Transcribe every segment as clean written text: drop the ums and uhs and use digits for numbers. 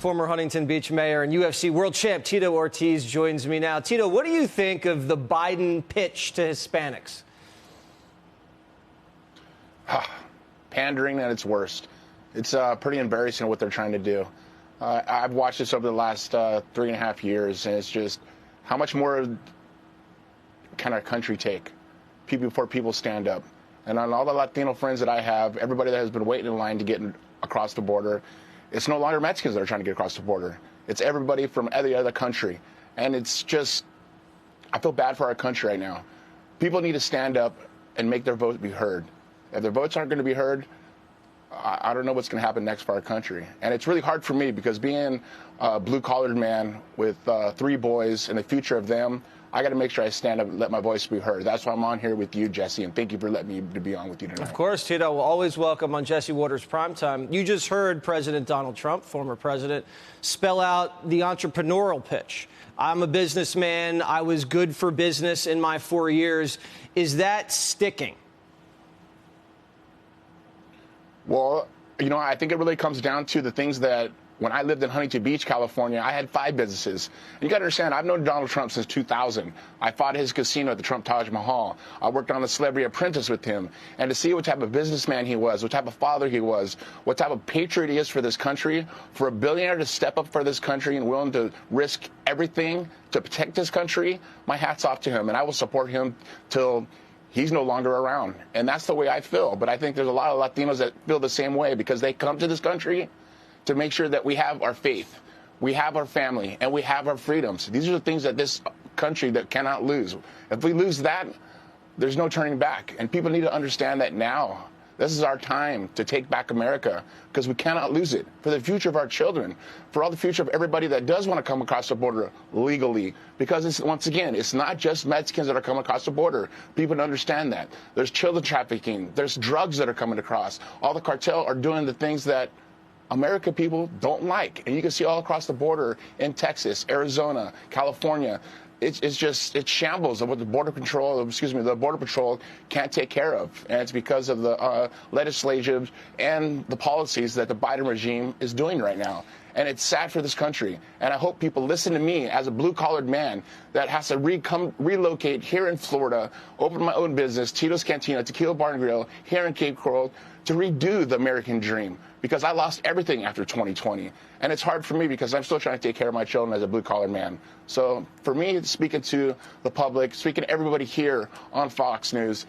Former Huntington Beach mayor and UFC world champ Tito Ortiz joins me now. Tito, what do you think of the Biden pitch to Hispanics? Pandering at its worst. It's pretty embarrassing what they're trying to do. I've watched this over the last 3.5 years, and it's just how much more can our country take before people stand up? And on all the Latino friends that I have, everybody that has been waiting in line to get across the border, it's no longer Mexicans that are trying to get across the border. It's everybody from every other country. And it's just, I feel bad for our country right now. People need to stand up and make their vote be heard. If their votes aren't going to be heard, I don't know what's going to happen next for our country. And it's really hard for me because being a blue-collared man with 3 boys and the future of them, I got to make sure I stand up and let my voice be heard. That's why I'm on here with you, Jesse, and thank you for letting me to be on with you tonight. Of course, Tito. Always welcome on Jesse Watters Primetime. You just heard President Donald Trump, former president, spell out the entrepreneurial pitch. I'm a businessman. I was good for business in my 4 years. Is that sticking? Well, you know, I think it really comes down to the things that when I lived in Huntington Beach, California, I had 5 businesses. And you got to understand, I've known Donald Trump since 2000. I fought at his casino at the Trump Taj Mahal. I worked on The Celebrity Apprentice with him. And to see what type of businessman he was, what type of father he was, what type of patriot he is for this country, for a billionaire to step up for this country and willing to risk everything to protect this country, my hat's off to him. And I will support him till he's no longer around. And that's the way I feel. But I think there's a lot of Latinos that feel the same way because they come to this country to make sure that we have our faith, we have our family, and we have our freedoms. These are the things that this country that cannot lose. If we lose that, there's no turning back. And people need to understand that now. This is our time to take back America because we cannot lose it. For the future of our children, for all the future of everybody that does want to come across the border legally. Because it's, once again, it's not just Mexicans that are coming across the border. People don't understand that. There's children trafficking. There's drugs that are coming across. All the cartel are doing the things that American people don't like. And you can see all across the border in Texas, Arizona, California. It's shambles of what the Border Patrol can't take care of. And it's because of the legislation and the policies that the Biden regime is doing right now. And it's sad for this country. And I hope people listen to me as a blue-collared man that has to relocate here in Florida, open my own business, Tito's Cantina, Tequila Bar and Grill, here in Cape Coral, to redo the American dream. Because I lost everything after 2020. And it's hard for me because I'm still trying to take care of my children as a blue-collar man. So for me, speaking to the public, speaking to everybody here on Fox News,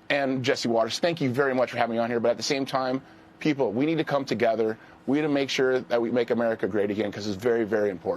and Jesse Watters, thank you very much for having me on here. But at the same time, people, we need to come together. We need to make sure that we make America great again because it's very, very important.